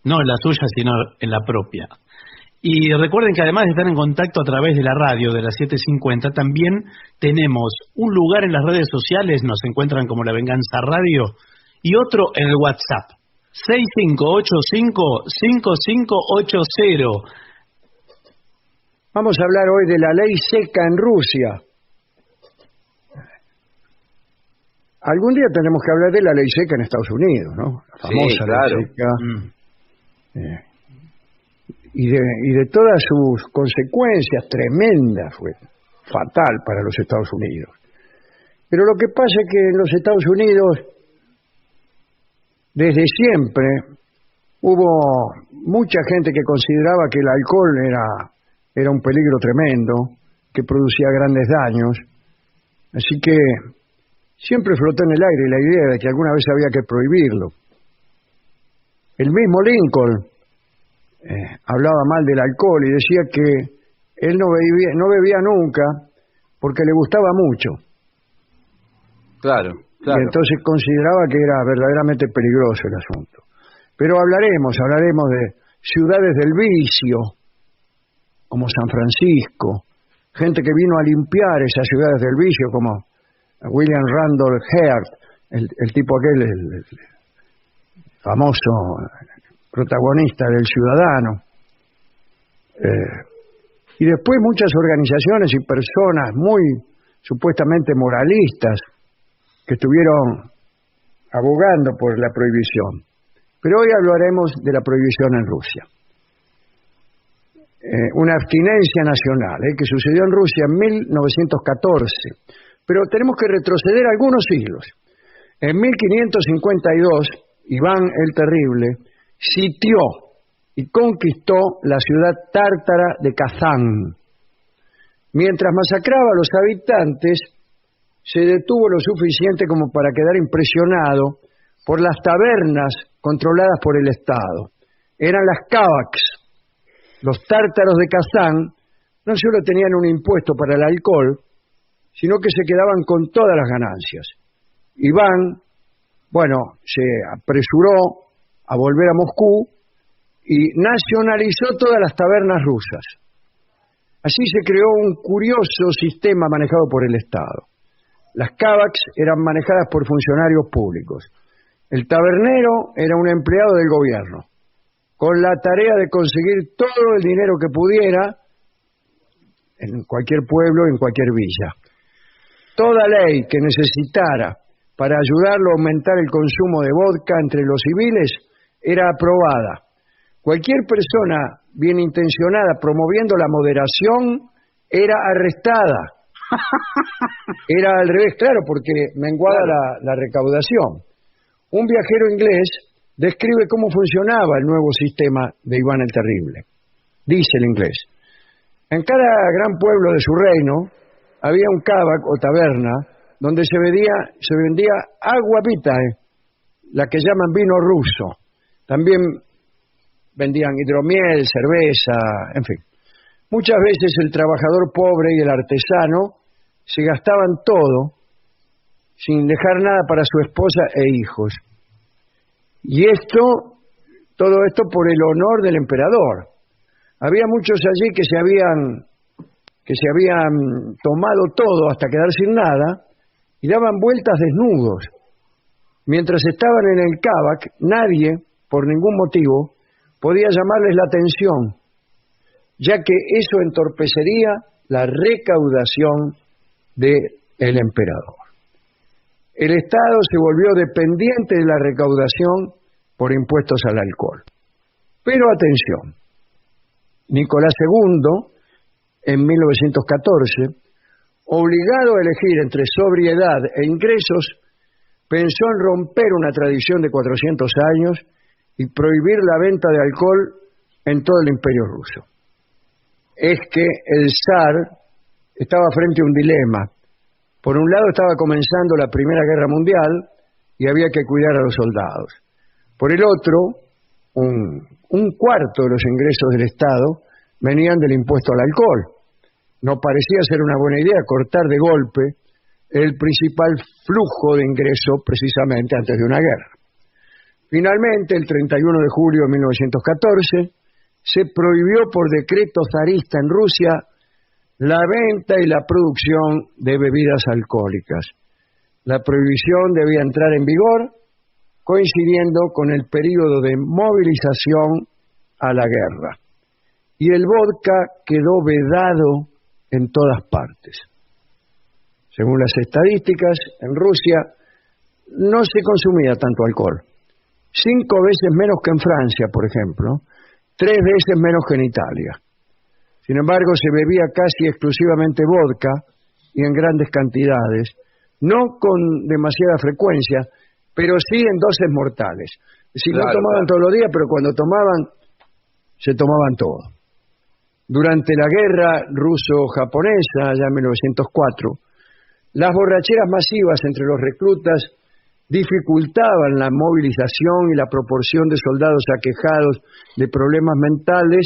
no en la suya, sino en la propia. Y recuerden que además de estar en contacto a través de la radio de las 7:50, también tenemos un lugar en las redes sociales, nos encuentran como La Venganza Radio, y otro en el WhatsApp, 6585-5580. Vamos a hablar hoy de la ley seca en Rusia. Algún día tenemos que hablar de la ley seca en Estados Unidos, ¿no? La famosa Sí, claro. ley seca. Y de todas sus consecuencias tremendas, fue fatal para los Estados Unidos. Pero lo que pasa es que en los Estados Unidos, desde siempre, hubo mucha gente que consideraba que el alcohol era un peligro tremendo, que producía grandes daños. Así que siempre flotó en el aire la idea de que alguna vez había que prohibirlo. El mismo Lincoln hablaba mal del alcohol y decía que él no bebía nunca porque le gustaba mucho. Claro. Y entonces consideraba que era verdaderamente peligroso el asunto. Pero hablaremos de ciudades del vicio, como San Francisco, gente que vino a limpiar esas ciudades del vicio, como William Randolph Hearst, el tipo aquel, el famoso protagonista del Ciudadano. Y después muchas organizaciones y personas muy supuestamente moralistas que estuvieron abogando por la prohibición. Pero hoy hablaremos de la prohibición en Rusia. Una abstinencia nacional que sucedió en Rusia en 1914. Pero tenemos que retroceder algunos siglos. En 1552, Iván el Terrible sitió y conquistó la ciudad tártara de Kazán. Mientras masacraba a los habitantes, se detuvo lo suficiente como para quedar impresionado por las tabernas controladas por el Estado. Eran las kavaks. Los tártaros de Kazán no solo tenían un impuesto para el alcohol, sino que se quedaban con todas las ganancias. Iván, se apresuró a volver a Moscú y nacionalizó todas las tabernas rusas. Así se creó un curioso sistema manejado por el Estado. Las kavaks eran manejadas por funcionarios públicos. El tabernero era un empleado del gobierno, con la tarea de conseguir todo el dinero que pudiera en cualquier pueblo, en cualquier villa. Toda ley que necesitara para ayudarlo a aumentar el consumo de vodka entre los civiles era aprobada. Cualquier persona bien intencionada promoviendo la moderación era arrestada. Era al revés, claro, porque menguaba la recaudación. Un viajero inglés describe cómo funcionaba el nuevo sistema de Iván el Terrible. Dice el inglés: en cada gran pueblo de su reino había un kavak o taberna donde se vendía agua vitae, la que llaman vino ruso. También vendían hidromiel, cerveza, en fin. Muchas veces el trabajador pobre y el artesano se gastaban todo sin dejar nada para su esposa e hijos. Y todo esto por el honor del emperador. Había muchos allí que se habían tomado todo hasta quedar sin nada y daban vueltas desnudos. Mientras estaban en el kavak, nadie, por ningún motivo, podía llamarles la atención, ya que eso entorpecería la recaudación del emperador. El Estado se volvió dependiente de la recaudación por impuestos al alcohol. Pero atención, Nicolás II, en 1914, obligado a elegir entre sobriedad e ingresos, pensó en romper una tradición de 400 años y prohibir la venta de alcohol en todo el Imperio ruso. Es que el zar estaba frente a un dilema. Por un lado estaba comenzando la Primera Guerra Mundial y había que cuidar a los soldados. Por el otro, un cuarto de los ingresos del Estado venían del impuesto al alcohol. No parecía ser una buena idea cortar de golpe el principal flujo de ingreso precisamente antes de una guerra. Finalmente, el 31 de julio de 1914, se prohibió por decreto zarista en Rusia la venta y la producción de bebidas alcohólicas. La prohibición debía entrar en vigor coincidiendo con el período de movilización a la guerra. Y el vodka quedó vedado en todas partes. Según las estadísticas, en Rusia no se consumía tanto alcohol. 5 veces menos que en Francia, por ejemplo, 3 veces menos que en Italia. Sin embargo, se bebía casi exclusivamente vodka y en grandes cantidades, no con demasiada frecuencia, pero sí en dosis mortales. Es decir, no tomaban todos los días, pero cuando tomaban, se tomaban todo. Durante la guerra ruso-japonesa, allá en 1904, las borracheras masivas entre los reclutas dificultaban la movilización y la proporción de soldados aquejados de problemas mentales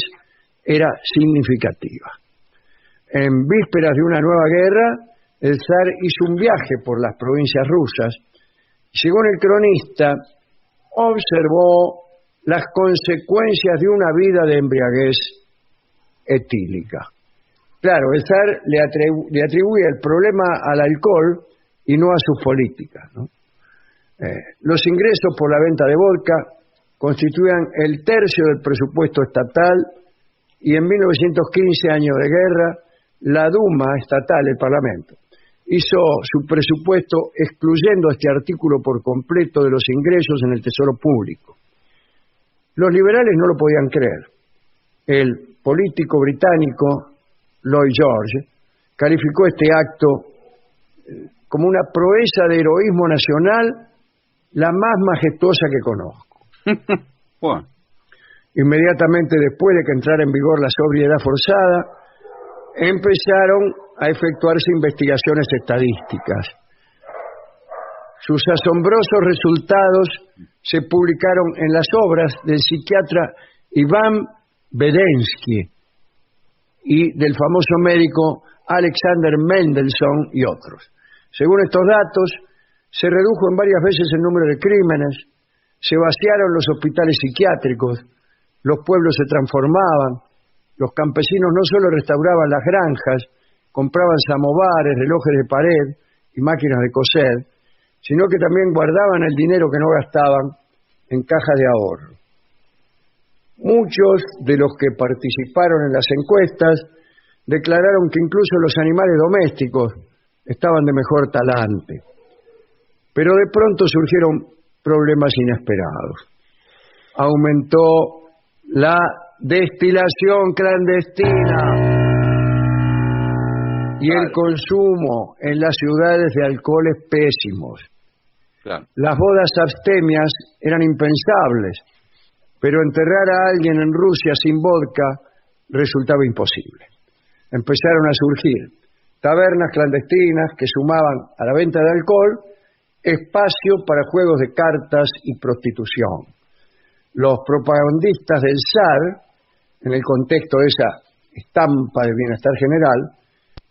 era significativa. En vísperas de una nueva guerra, el zar hizo un viaje por las provincias rusas. Según el cronista, observó las consecuencias de una vida de embriaguez etílica. Claro, el zar le atribuía el problema al alcohol y no a sus políticas, ¿no? Los ingresos por la venta de vodka constituían el tercio del presupuesto estatal y en 1915, año de guerra, la Duma estatal, el Parlamento, hizo su presupuesto excluyendo este artículo por completo de los ingresos en el tesoro público. Los liberales no lo podían creer. El político británico Lloyd George calificó este acto como una proeza de heroísmo nacional la más majestuosa que conozco. Bueno. Inmediatamente después de que entrara en vigor la sobriedad forzada, empezaron a efectuarse investigaciones estadísticas. Sus asombrosos resultados se publicaron en las obras del psiquiatra Iván Bedensky y del famoso médico Alexander Mendelssohn y otros. Según estos datos, se redujo en varias veces el número de crímenes, se vaciaron los hospitales psiquiátricos, los pueblos se transformaban, los campesinos no solo restauraban las granjas, compraban samovares, relojes de pared y máquinas de coser, sino que también guardaban el dinero que no gastaban en cajas de ahorro. Muchos de los que participaron en las encuestas declararon que incluso los animales domésticos estaban de mejor talante. Pero de pronto surgieron problemas inesperados. Aumentó la destilación clandestina y el consumo en las ciudades de alcoholes pésimos. Claro. Las bodas abstemias eran impensables, pero enterrar a alguien en Rusia sin vodka resultaba imposible. Empezaron a surgir tabernas clandestinas que sumaban a la venta de alcohol espacio para juegos de cartas y prostitución. Los propagandistas del zar, en el contexto de esa estampa de bienestar general,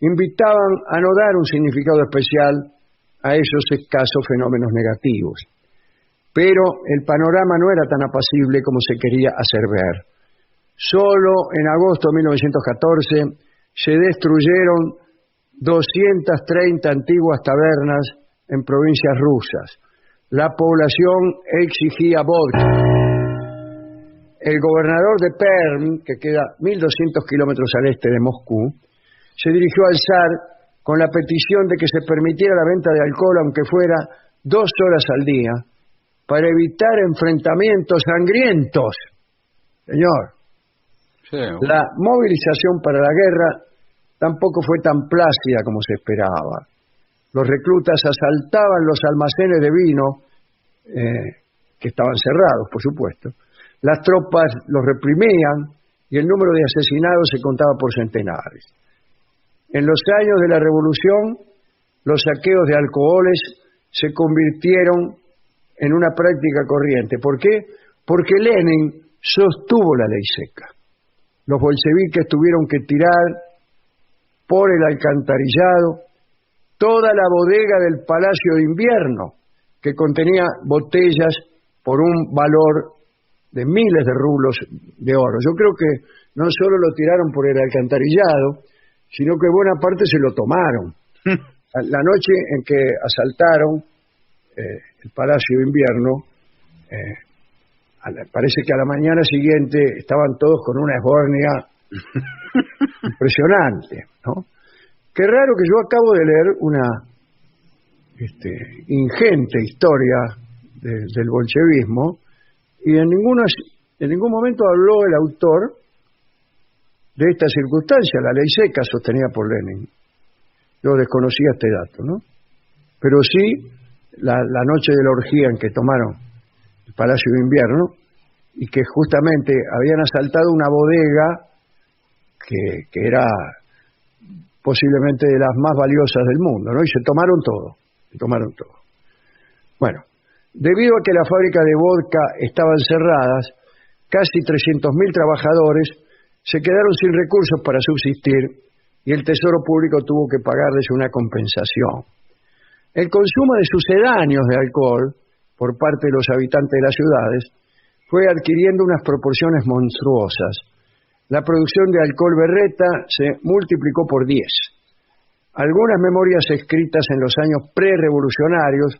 invitaban a no dar un significado especial a esos escasos fenómenos negativos. Pero el panorama no era tan apacible como se quería hacer ver. Solo en agosto de 1914 se destruyeron 230 antiguas tabernas en provincias rusas. La población exigía vodka. El gobernador de Perm, que queda 1.200 kilómetros al este de Moscú, se dirigió al zar con la petición de que se permitiera la venta de alcohol, aunque fuera 2 horas al día, para evitar enfrentamientos sangrientos. Señor, sí. La movilización para la guerra tampoco fue tan plácida como se esperaba. Los reclutas asaltaban los almacenes de vino, que estaban cerrados, por supuesto. Las tropas los reprimían y el número de asesinados se contaba por centenares. En los años de la Revolución, los saqueos de alcoholes se convirtieron en una práctica corriente. ¿Por qué? Porque Lenin sostuvo la ley seca. Los bolcheviques tuvieron que tirar por el alcantarillado toda la bodega del Palacio de Invierno, que contenía botellas por un valor de miles de rublos de oro. Yo creo que no solo lo tiraron por el alcantarillado, sino que buena parte se lo tomaron. La noche en que asaltaron el Palacio de Invierno, parece que a la mañana siguiente estaban todos con una esbornia impresionante, ¿no? Qué raro que yo acabo de leer una ingente historia del bolchevismo y en ningún momento habló el autor de esta circunstancia, la ley seca sostenida por Lenin. Yo desconocía este dato, ¿no? Pero sí la noche de la orgía en que tomaron el Palacio de Invierno y que justamente habían asaltado una bodega que era posiblemente de las más valiosas del mundo, ¿no? Y se tomaron todo. Bueno, debido a que las fábricas de vodka estaban cerradas, casi 300.000 trabajadores se quedaron sin recursos para subsistir y el Tesoro Público tuvo que pagarles una compensación. El consumo de sucedáneos de alcohol por parte de los habitantes de las ciudades fue adquiriendo unas proporciones monstruosas. La producción de alcohol berreta se multiplicó por 10. Algunas memorias escritas en los años prerevolucionarios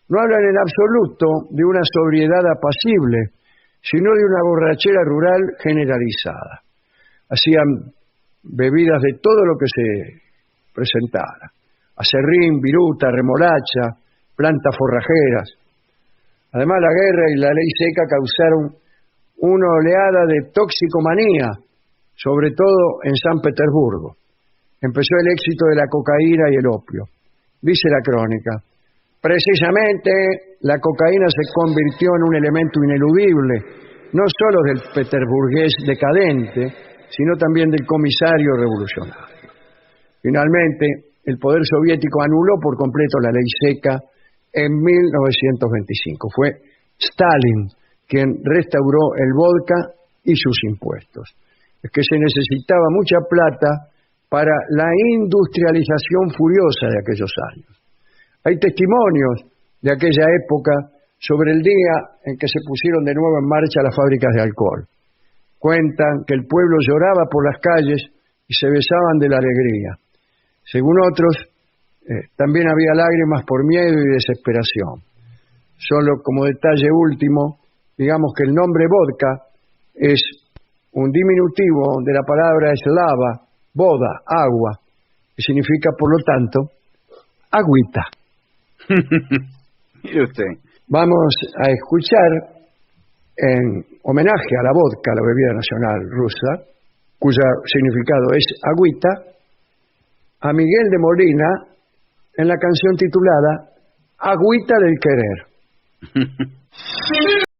no hablan en absoluto de una sobriedad apacible, sino de una borrachera rural generalizada. Hacían bebidas de todo lo que se presentara: acerrín, viruta, remolacha, plantas forrajeras. Además, la guerra y la ley seca causaron una oleada de toxicomanía, sobre todo en San Petersburgo. Empezó el éxito de la cocaína y el opio. Dice la crónica: precisamente la cocaína se convirtió en un elemento ineludible, no solo del peterburgués decadente, sino también del comisario revolucionario. Finalmente, el poder soviético anuló por completo la ley seca en 1925. Fue Stalin quien restauró el vodka y sus impuestos. Es que se necesitaba mucha plata para la industrialización furiosa de aquellos años. Hay testimonios de aquella época sobre el día en que se pusieron de nuevo en marcha las fábricas de alcohol. Cuentan que el pueblo lloraba por las calles y se besaban de la alegría. Según otros, también había lágrimas por miedo y desesperación. Solo como detalle último, digamos que el nombre vodka es un diminutivo de la palabra eslava, voda, agua, que significa, por lo tanto, agüita. Mire usted. Vamos a escuchar, en homenaje a la vodka, la bebida nacional rusa, cuyo significado es agüita, a Miguel de Molina en la canción titulada Agüita del Querer.